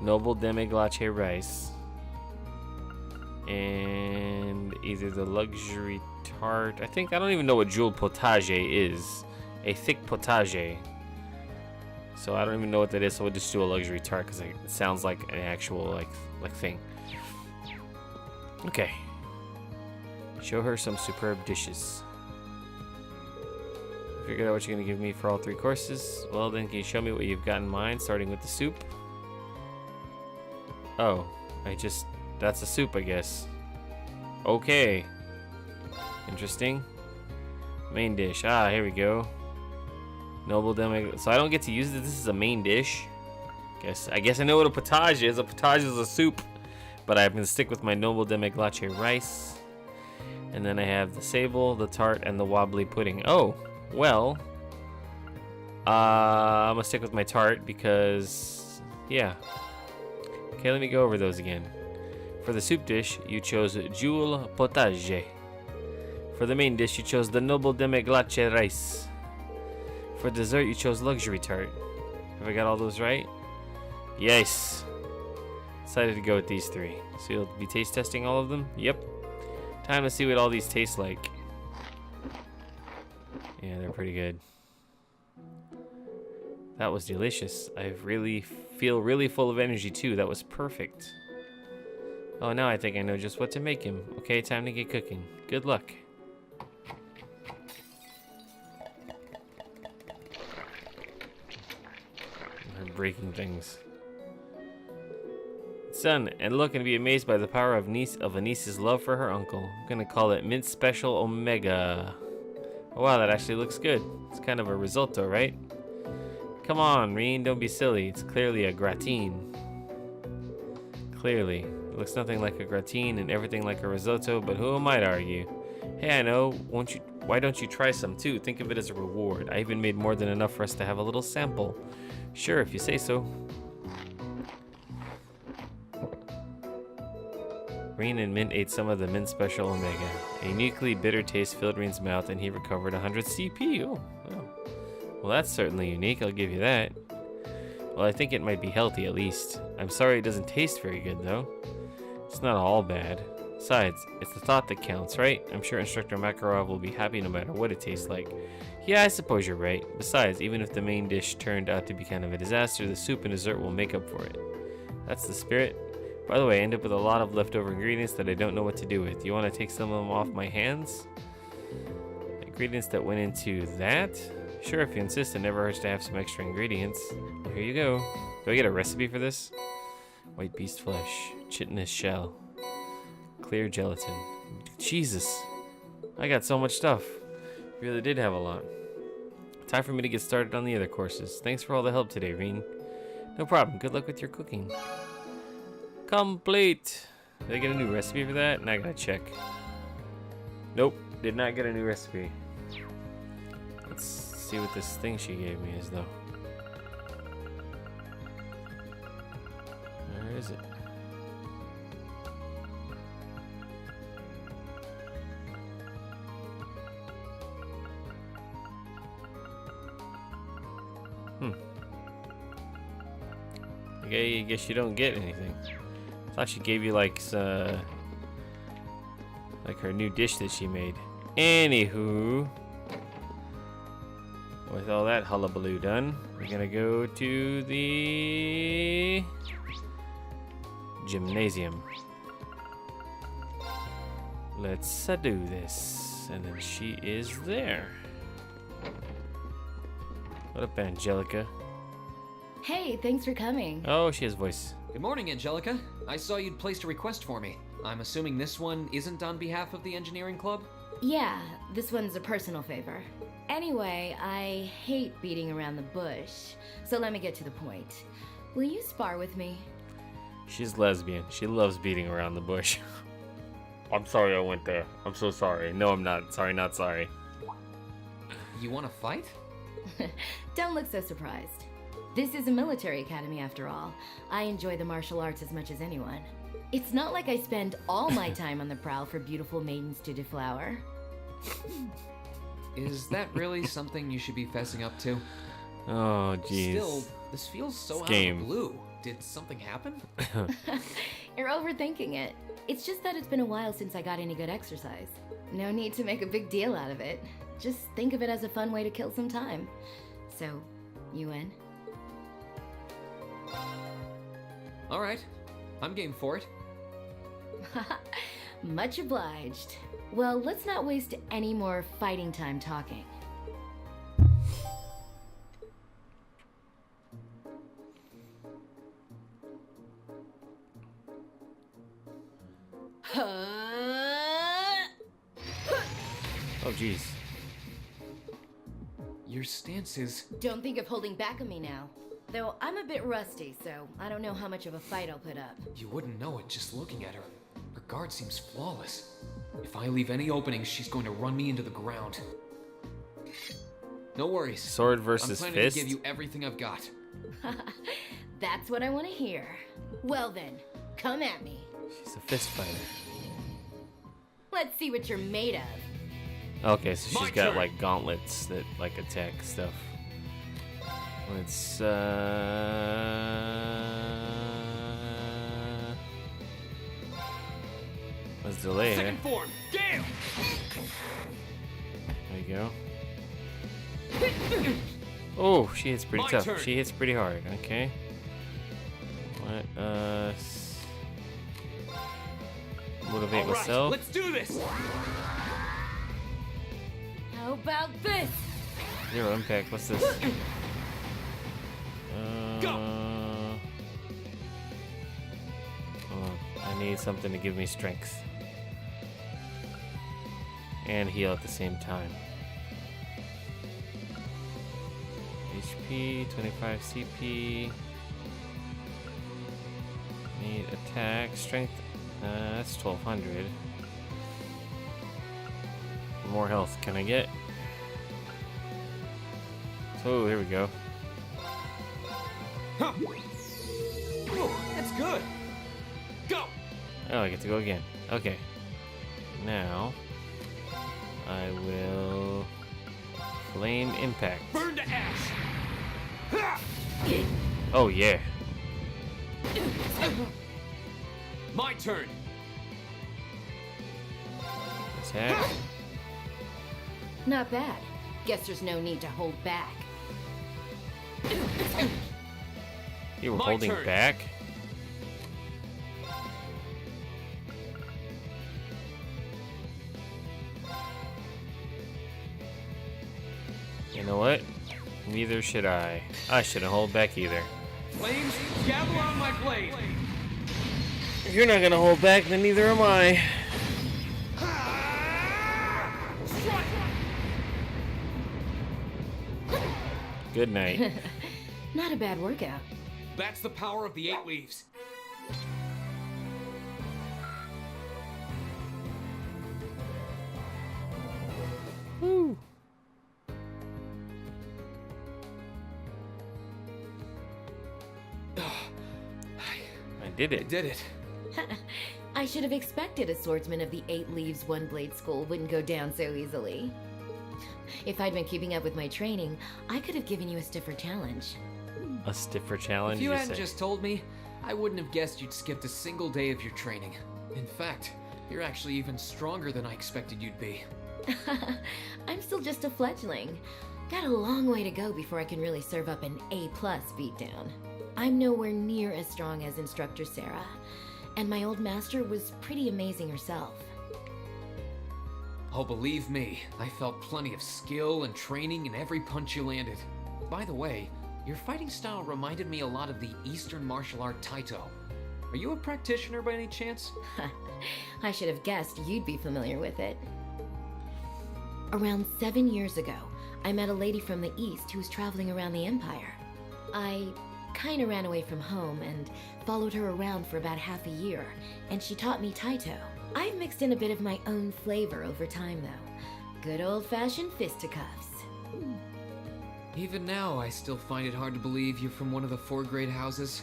Noble demi-glace rice. And either the luxury tart. I don't even know what jeweled potage is. A thick potage. So I don't even know what that is, so we'll just do a luxury tart because it sounds like an actual like thing. Okay. Show her some superb dishes. Figured out what you're gonna give me for all 3 courses. Well then, can you show me what you've got in mind, starting with the soup? Oh, that's a soup, I guess. Okay. Interesting. Main dish. Ah, here we go. Noble demi. So I don't get to use this. This is a main dish. I guess I know what a potage is. A potage is a soup. But I'm gonna stick with my noble demi glace rice. And then I have the sable, the tart, and the wobbly pudding. Oh, well. I'm gonna stick with my tart because, yeah. Okay, let me go over those again. For the soup dish, you chose Jewel Potage. For the main dish, you chose the Noble Demi Glace rice. For dessert, you chose Luxury Tart. Have I got all those right? Yes. Decided to go with these 3. So you'll be taste testing all of them? Yep. Time to see what all these taste like. Yeah, they're pretty good. That was delicious. I feel really full of energy too. That was perfect. Oh, now I think I know just what to make him. Okay, time to get cooking. Good luck. I'm breaking things. It's done, and look and be amazed by the power of a niece's love for her uncle. I'm gonna call it Mint Special Omega. Oh, wow, that actually looks good. It's kind of a risotto, right? Come on, Reen, don't be silly. It's clearly a gratin. Clearly. It looks nothing like a gratin and everything like a risotto, but who am I to argue? Hey, I know. Why don't you try some too? Think of it as a reward. I even made more than enough for us to have a little sample. Sure, if you say so. Reen and Mint ate some of the Mint Special Omega. A uniquely bitter taste filled Reen's mouth, and he recovered 100 CP. Oh, wow. Well, that's certainly unique, I'll give you that. Well, I think it might be healthy at least. I'm sorry it doesn't taste very good, though. It's not all bad. Besides, it's the thought that counts, right? I'm sure Instructor Makarov will be happy no matter what it tastes like. Yeah, I suppose you're right. Besides, even if the main dish turned out to be kind of a disaster, the soup and dessert will make up for it. That's the spirit. By the way, I end up with a lot of leftover ingredients that I don't know what to do with. You want to take some of them off my hands? Ingredients that went into that? Sure, if you insist, it never hurts to have some extra ingredients. Well, here you go. Do I get a recipe for this? White beast flesh, chitinous shell, clear gelatin. Jesus, I got so much stuff. Really did have a lot. Time for me to get started on the other courses. Thanks for all the help today, Reen. No problem. Good luck with your cooking. Complete. Did I get a new recipe for that? And I gotta check. Nope, did not get a new recipe. Let's see what this thing she gave me is, though. Where is it? Okay, I guess you don't get anything. I thought she gave you like her new dish that she made. Anywho, with all that hullabaloo done, we're gonna go to the gymnasium. Let's do this. And then she is there. What up, Angelica? Hey, thanks for coming. Oh, she has voice. Good morning, Angelica. I saw you'd placed a request for me. I'm assuming this one isn't on behalf of the engineering club? Yeah, this one's a personal favor. Anyway, I hate beating around the bush, so let me get to the point. Will you spar with me? She's lesbian. She loves beating around the bush. I'm sorry I went there. I'm so sorry. No, I'm not. Sorry, not sorry. You want to fight? Don't look so surprised. This is a military academy after all. I enjoy the martial arts as much as anyone. It's not like I spend all my time on the prowl for beautiful maidens to deflower. Is that really something you should be fessing up to? Oh, jeez. Still, this feels so out of the blue. Did something happen? You're overthinking it. It's just that it's been a while since I got any good exercise. No need to make a big deal out of it. Just think of it as a fun way to kill some time. So, you in? Alright, I'm game for it. Much obliged. Well, let's not waste any more fighting time talking. Oh, jeez. Your stance is... Don't think of holding back on me now. Though I'm a bit rusty, so I don't know how much of a fight I'll put up. You wouldn't know it just looking at her. Her guard seems flawless. If I leave any openings, she's going to run me into the ground. No worries. Sword versus I'm planning fist? to give you everything I've got. That's what I want to hear. Well then, come at me. She's a fist fighter. Let's see what you're made of. Okay, so My she's got turn. like gauntlets that like attack stuff. Let's delay her. Second form, Gale! There you go. Oh, she hits pretty My tough. turn. She hits pretty hard. Okay. Let us motivate All right, myself. let's do this! How about this? Zero impact. What's this? Go. Hold on. I need something to give me strength and heal at the same time. HP, 25 CP. Need attack, strength. That's 1200. More health can I get? So here we go. Huh. Ooh, that's good. Go! Oh, I get to go again. Okay. Now I will flame impact. Burn to ash! Ha! Oh yeah. My turn. Attack. Not bad. Guess there's no need to hold back. You were My holding turn. back. You know what? Neither should I. I shouldn't hold back either. Flames, gather on my blade. If you're not gonna hold back, then neither am I. Strike! Good night. Not a bad workout. That's the power of the 8 leaves. Woo. I did I it. did it. I should have expected a swordsman of the 8 Leaves One Blade School wouldn't go down so easily. If I'd been keeping up with my training, I could have given you a stiffer challenge. A stiffer challenge, If you you hadn't say? just told me, I wouldn't have guessed you'd skipped a single day of your training. In fact, you're actually even stronger than I expected you'd be. I'm still just a fledgling. Got a long way to go before I can really serve up an A+ beatdown. I'm nowhere near as strong as Instructor Sara, and my old master was pretty amazing herself. Oh, believe me, I felt plenty of skill and training in every punch you landed. By the way, your fighting style reminded me a lot of the Eastern martial art Taito. Are you a practitioner by any chance? I should have guessed you'd be familiar with it. Around 7 years ago, I met a lady from the East who was traveling around the Empire. I kinda ran away from home and followed her around for about half a year, and she taught me Taito. I've mixed in a bit of my own flavor over time, though. Good old-fashioned fisticuffs. Even now, I still find it hard to believe you're from one of the 4-grade houses.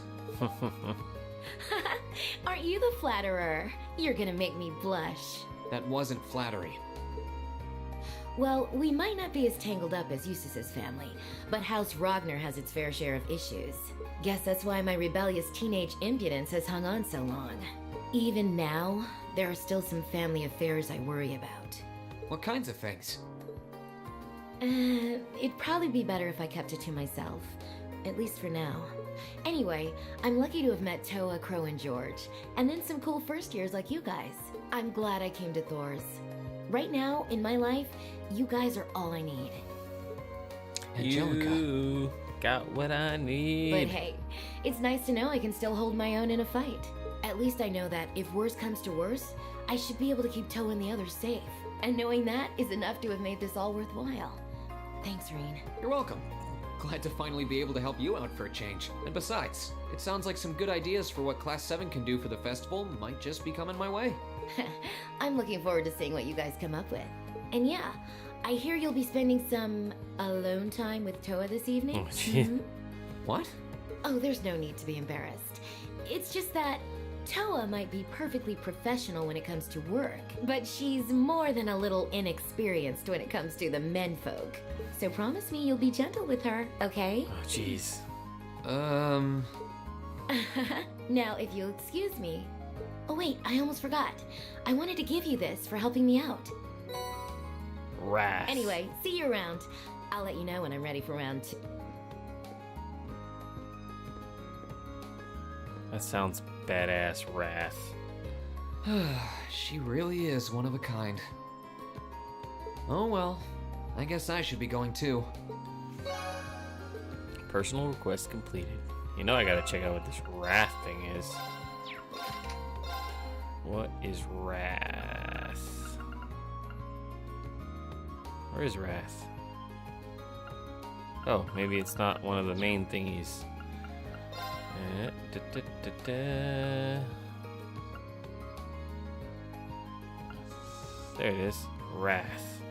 Aren't you the flatterer? You're gonna make me blush. That wasn't flattery. Well, we might not be as tangled up as Eustace's family, but House Ragnar has its fair share of issues. Guess that's why my rebellious teenage impudence has hung on so long. Even now, there are still some family affairs I worry about. What kinds of things? It'd probably be better if I kept it to myself. at least for now. Anyway, I'm lucky to have met Towa, Crow, and George, and then some cool first years like you guys. I'm glad I came to Thor's. Right now, in my life, you guys are all I need. Angelica. You got what I need. But hey, it's nice to know I can still hold my own in a fight. At least I know that if worse comes to worse, I should be able to keep Towa and the others safe. And knowing that is enough to have made this all worthwhile. Thanks, Reen. You're welcome. Glad to finally be able to help you out for a change. And besides, it sounds like some good ideas for what Class 7 can do for the festival might just be coming my way. I'm looking forward to seeing what you guys come up with. And yeah, I hear you'll be spending some alone time with Towa this evening. Oh, gee. What? Oh, there's no need to be embarrassed. It's just that Towa might be perfectly professional when it comes to work, but she's more than a little inexperienced when it comes to the menfolk. So promise me you'll be gentle with her, okay? Oh, jeez. Now, if you'll excuse me. Oh wait, I almost forgot. I wanted to give you this for helping me out. Wrath. Anyway, see you around. I'll let you know when I'm ready for round 2. That sounds badass, Wrath. She really is one of a kind. Oh well, I guess I should be going too. Personal request completed. You know I gotta check out what this Wrath thing is. What is Wrath? Where is Wrath? Oh, maybe it's not one of the main thingies. There it is. Wrath.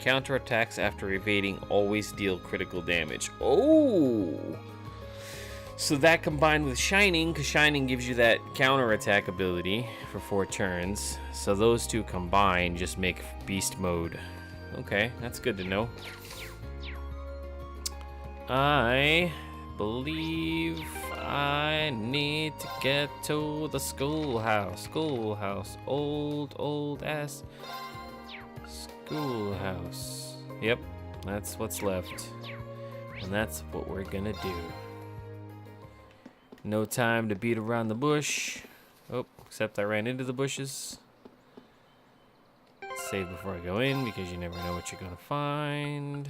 Counterattacks after evading always deal critical damage. Oh! So that combined with Shining, because Shining gives you that counterattack ability for 4 turns. So those two combined just make Beast Mode. Okay, that's good to know. I believe I need to get to the schoolhouse. Schoolhouse. Old ass schoolhouse. Yep, that's what's left. And that's what we're gonna do. No time to beat around the bush. Oh, except I ran into the bushes. Save before I go in because you never know what you're gonna find.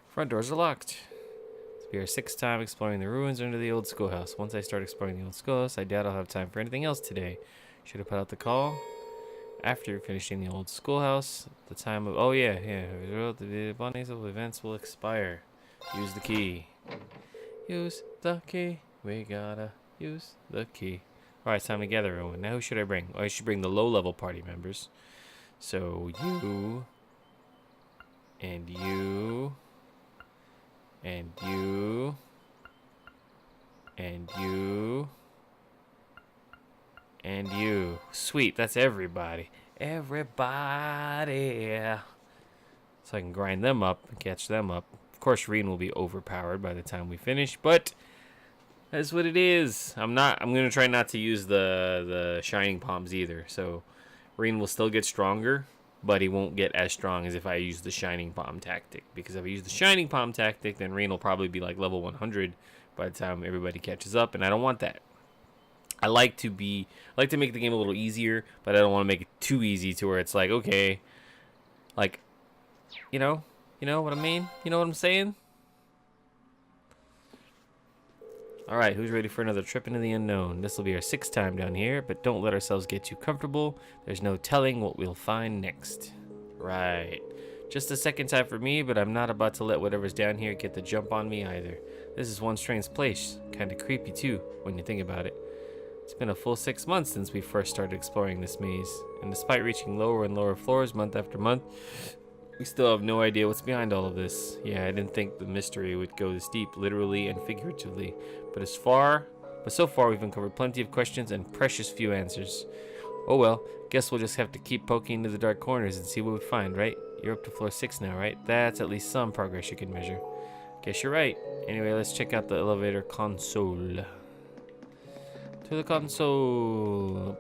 Front doors are locked. This will be our 6th time exploring the ruins under the old schoolhouse. Once I start exploring the old schoolhouse, I doubt I'll have time for anything else today. Should have put out the call. After finishing the old schoolhouse, the time of... Oh, yeah. The abundance of events will expire. Use the key. Use the key. We gotta use the key. Alright, it's time to gather everyone. Now who should I bring? Oh, I should bring the low-level party members. So, you... And you... And you... And you... And you. Sweet, that's everybody. Everybody. So I can grind them up and catch them up. Of course, Reen will be overpowered by the time we finish, but that's what it is. I'm gonna try not to use the Shining Palms either. So Reen will still get stronger, but he won't get as strong as if I use the Shining Palm tactic. Because if I use the Shining Palm tactic, then Reen will probably be like level 100 by the time everybody catches up, and I don't want that. I like to make the game a little easier, but I don't want to make it too easy to where it's like, okay, like, you know what I mean? You know what I'm saying? Alright, who's ready for another trip into the unknown? This will be our 6th time down here, but don't let ourselves get too comfortable. There's no telling what we'll find next. Right. Just the 2nd time for me, but I'm not about to let whatever's down here get the jump on me either. This is one strange place. Kinda creepy too, when you think about it. It's been a full 6 months since we first started exploring this maze, and despite reaching lower and lower floors month after month, we still have no idea what's behind all of this. Yeah, I didn't think the mystery would go this deep, literally and figuratively, but so far we've uncovered plenty of questions and precious few answers. Oh well, guess we'll just have to keep poking into the dark corners and see what we find, right? You're up to floor 6 now, right? That's at least some progress you can measure. Guess you're right. Anyway, let's check out the elevator console. To the console.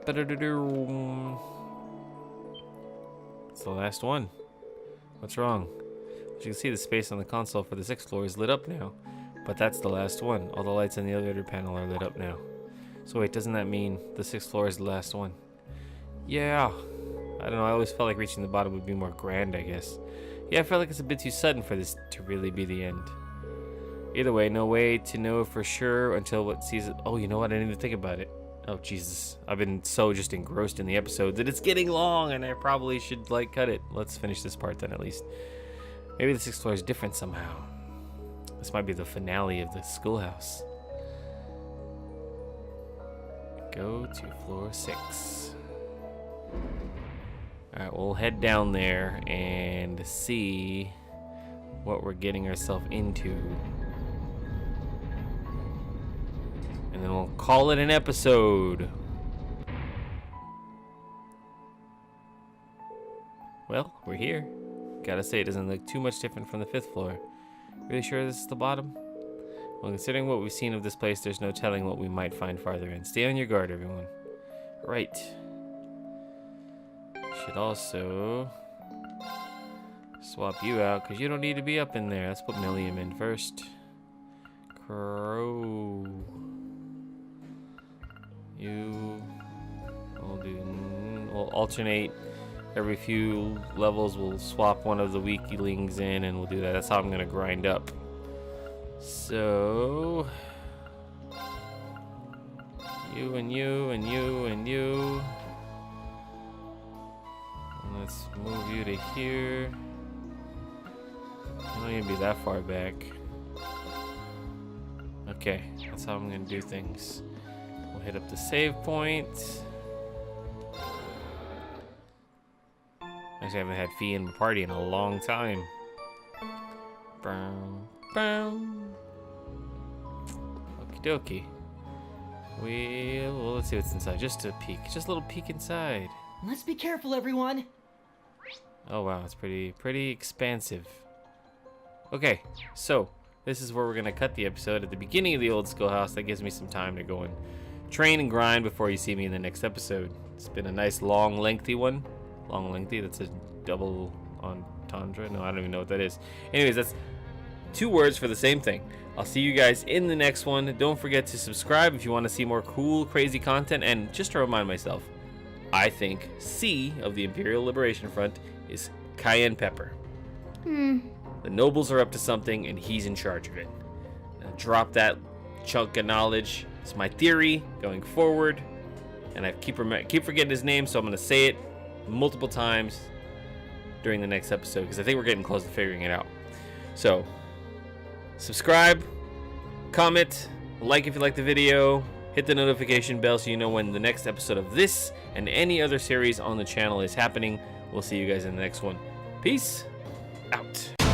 Let's It's the last one. What's wrong? As you can see, the space on the console for the 6th floor is lit up now. But that's the last one. All the lights on the elevator panel are lit up now. So wait, doesn't that mean the 6th floor is the last one? Yeah. I don't know, I always felt like reaching the bottom would be more grand, I guess. Yeah, I felt like it's a bit too sudden for this to really be the end. Either way, no way to know for sure until what season... Oh, you know what? I didn't even think about it. Oh, Jesus. I've been so just engrossed in the episode that it's getting long and I probably should, like, cut it. Let's finish this part then, at least. Maybe the 6th floor is different somehow. This might be the finale of the schoolhouse. Go to floor 6. Alright, we'll head down there and see what we're getting ourselves into. And then we'll call it an episode. Well, we're here. Gotta say, it doesn't look too much different from the 5th floor. Really sure this is the bottom? Well, considering what we've seen of this place, there's no telling what we might find farther in. Stay on your guard, everyone. Right. Should also swap you out, because you don't need to be up in there. Let's put Milliam in first. Crow. You. We'll alternate. Every few levels, we'll swap one of the weaklings in, and we'll do that. That's how I'm going to grind up. So... You and you and you and you. And let's move you to here. I don't need to be that far back. Okay, that's how I'm going to do things. We'll hit up the save point. Actually, I haven't had Fee in the party in a long time. Boom, boom. Okie dokie. Well, let's see what's inside. Just a peek. Just a little peek inside. Let's be careful, everyone. Oh, wow. It's pretty expansive. Okay, so this is where we're going to cut the episode at the beginning of the old schoolhouse. That gives me some time to go and train and grind before you see me in the next episode. It's been a nice, long, lengthy one. Long, lengthy. That's a double entendre. No, I don't even know what that is. Anyways, that's 2 words for the same thing. I'll see you guys in the next one. Don't forget to subscribe if you want to see more cool, crazy content. And just to remind myself, I think C of the Imperial Liberation Front is cayenne pepper. The nobles are up to something, and he's in charge of it. Now drop that chunk of knowledge. It's my theory going forward. And I keep forgetting his name, so I'm going to say it multiple times during the next episode because I think we're getting close to figuring it out. So subscribe, comment, like if you like the video, hit the notification bell so you know when the next episode of this and any other series on the channel is happening. We'll see you guys in the next one. Peace out.